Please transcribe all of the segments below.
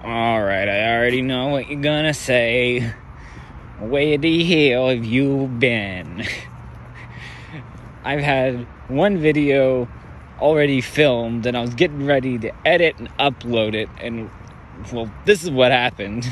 Alright, I already know what you're gonna say. Where the hell have you been? I've had one video already filmed and I was getting ready to edit and upload it, and well, this is what happened.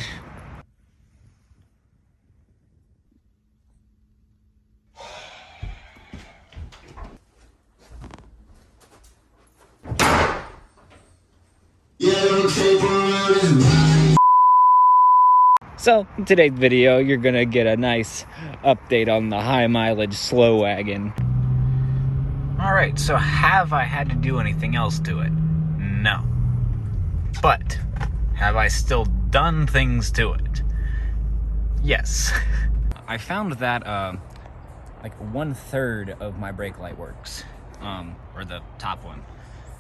So, in today's video, you're gonna get a nice update on the high mileage slow wagon. Alright, so have I had to do anything else to it? No. But, have I still done things to it? Yes. I found that, like 1/3 of my brake light works. Or the top one.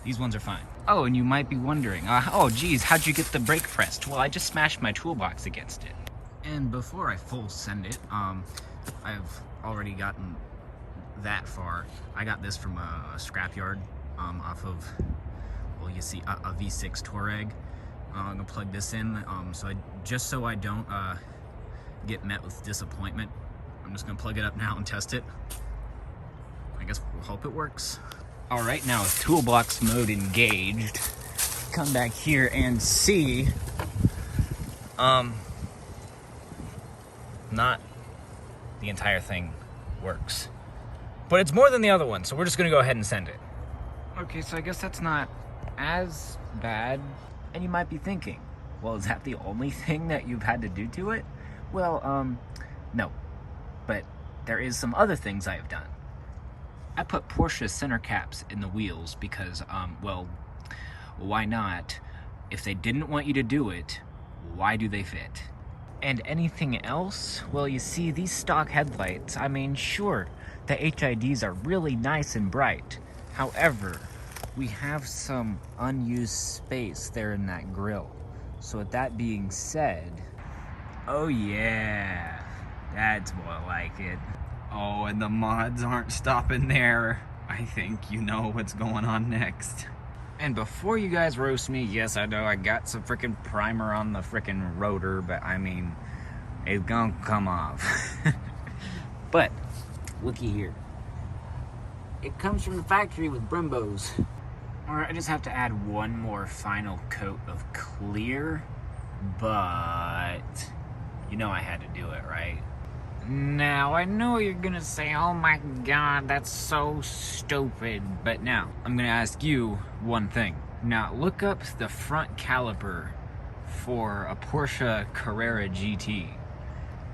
These ones are fine. Oh, and you might be wondering, oh geez, how'd you get the brake pressed? Well, I just smashed my toolbox against it. And before I full send it, I've already gotten that far. I got this from a scrapyard, off of, well, you see a V6 Touareg. I'm gonna plug this in, just so I don't get met with disappointment. I'm just gonna plug it up now and test it. I guess we'll hope it works. All right, now with toolbox mode engaged, come back here and see, not the entire thing works, but it's more than the other one, so we're just gonna go ahead and send it. Okay, so I guess that's not as bad. And you might be thinking, well, is that the only thing that you've had to do to it? Well, no, but there is some other things I have done. I put Porsche center caps in the wheels because, well, why not? If they didn't want you to do it, why do they fit? And anything else? Well, you see, these stock headlights, I mean, sure, the HIDs are really nice and bright. However, we have some unused space there in that grille. So with that being said, oh yeah, that's more like it. Oh, and the mods aren't stopping there. I think you know what's going on next. And before you guys roast me, yes, I know I got some freaking primer on the freaking rotor, but I mean, it's gonna come off. But, looky here. It comes from the factory with Brembos. Alright, I just have to add one more final coat of clear, but you know I had to do it, right? Now, I know you're gonna say, oh my god, that's so stupid. But now, I'm gonna ask you one thing. Now, look up the front caliper for a Porsche Carrera GT.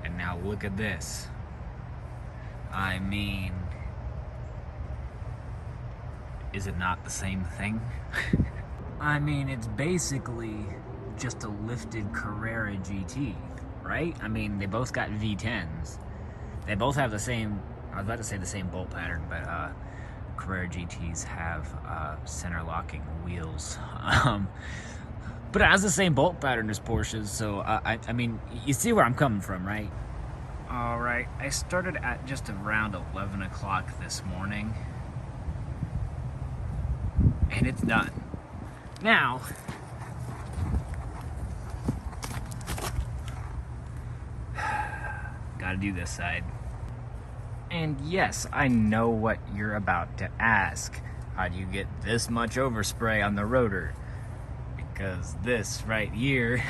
And now look at this. I mean, is it not the same thing? I mean, it's basically just a lifted Carrera GT. Right? I mean, they both got V10s. They both have the same, I was about to say the same bolt pattern, but Carrera GTs have center locking wheels. But it has the same bolt pattern as Porsches, so I mean, you see where I'm coming from, right? Alright, I started at just around 11 o'clock this morning, and it's done. Now, gotta do this side. And yes, I know what you're about to ask. How do you get this much overspray on the rotor? Because this right here,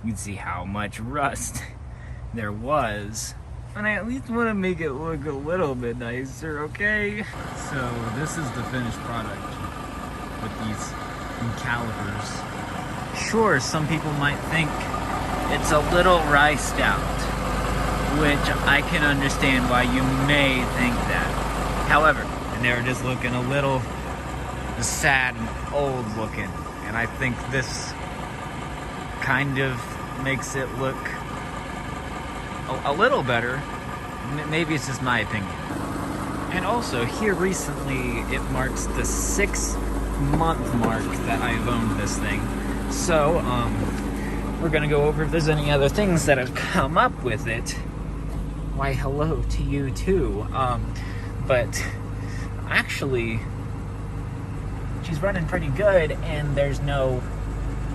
you can see how much rust there was. And I at least want to make it look a little bit nicer, okay? So this is the finished product with these calipers. Sure, some people might think it's a little riced out, which I can understand why you may think that. However, and they were just looking a little sad and old looking, and I think this kind of makes it look a little better. Maybe it's just my opinion. And also, here recently, it marks the 6-month mark that I've owned this thing. So, we're gonna go over if there's any other things that have come up with it. Why, hello to you too. But actually, she's running pretty good, and there's no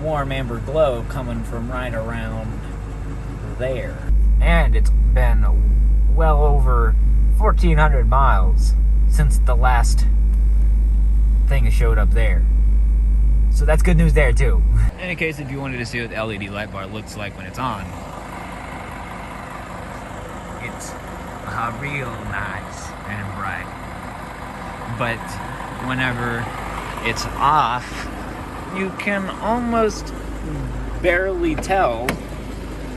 warm amber glow coming from right around there. And it's been well over 1,400 miles since the last thing showed up there. So that's good news there too. In any case, if you wanted to see what the LED light bar looks like when it's on, it's real nice and bright. But whenever it's off, you can almost barely tell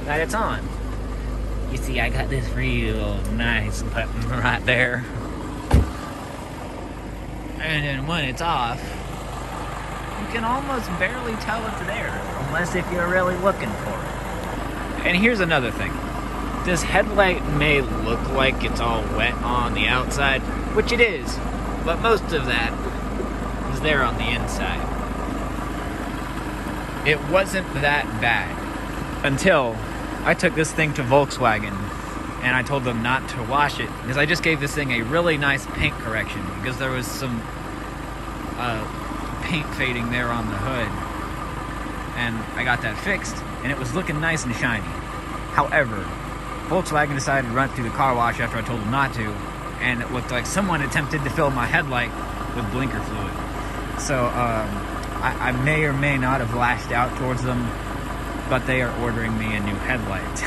that it's on. You see, I got this real nice button right there. And then when it's off, you can almost barely tell it's there, unless if you're really looking for it. And here's another thing. This headlight may look like it's all wet on the outside, which it is, but most of that is there on the inside. It wasn't that bad until I took this thing to Volkswagen and I told them not to wash it because I just gave this thing a really nice paint correction because there was some paint fading there on the hood, and I got that fixed and it was looking nice and shiny. However, Volkswagen decided to run it through the car wash after I told them not to, and it looked like someone attempted to fill my headlight with blinker fluid. So I may or may not have lashed out towards them, but they are ordering me a new headlight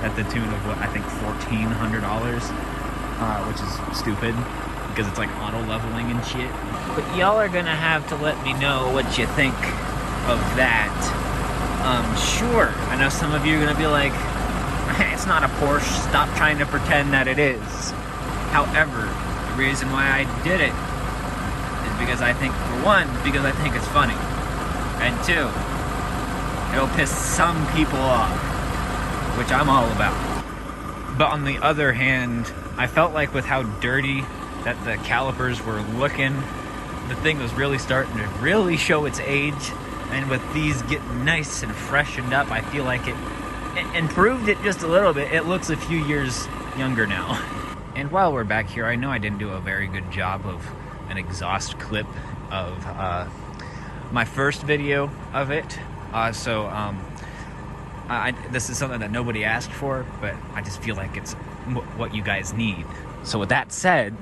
at the tune of what, I think $1,400, which is stupid because it's like auto leveling and shit. But y'all are gonna have to let me know what you think of that. Sure, I know some of you are gonna be like, it's not a Porsche, stop trying to pretend that it is. However, the reason why I did it is because I think, for one, because I think it's funny, and two, it'll piss some people off, which I'm all about. But on the other hand, I felt like with how dirty that the calipers were looking, the thing was really starting to really show its age, and with these getting nice and freshened up, I feel like it improved it just a little bit. It looks a few years younger now. And while we're back here, I know I didn't do a very good job of an exhaust clip of my first video of it. This is something that nobody asked for, but I just feel like it's what you guys need. So with that said,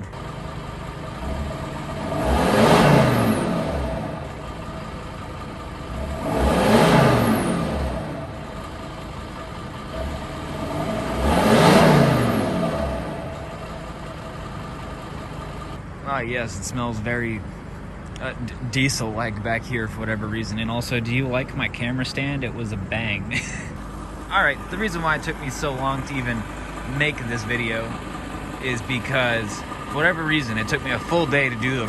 yes, it smells very diesel-like back here for whatever reason. And also, do you like my camera stand? It was a bang. Alright, the reason why it took me so long to even make this video is because, for whatever reason, it took me a full day to do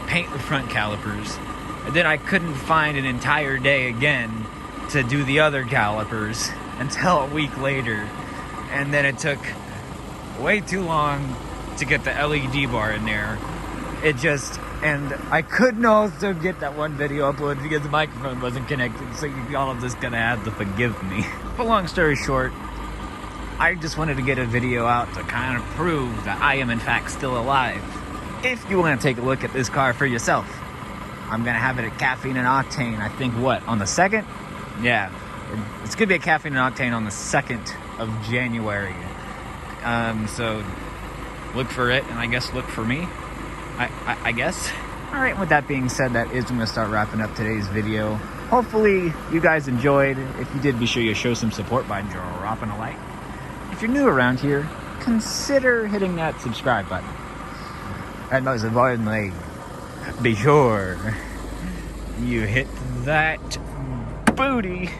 paint the front calipers. And then I couldn't find an entire day again to do the other calipers until a week later. And then it took way too long to get the LED bar in there. And I couldn't also get that one video uploaded because the microphone wasn't connected, so y'all are just gonna have to forgive me. But long story short, I just wanted to get a video out to kind of prove that I am in fact still alive. If you want to take a look at this car for yourself, I'm gonna have it at Caffeine and Octane, I think on the 2nd? Yeah, it's gonna be at Caffeine and Octane on the 2nd of January. So look for it, and I guess look for me. I guess. Alright, with that being said, that is going to start wrapping up today's video. Hopefully you guys enjoyed. If you did, be sure you show some support by dropping a like. If you're new around here, consider hitting that subscribe button. And most importantly, be sure you hit that booty.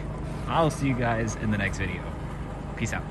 I'll see you guys in the next video. Peace out.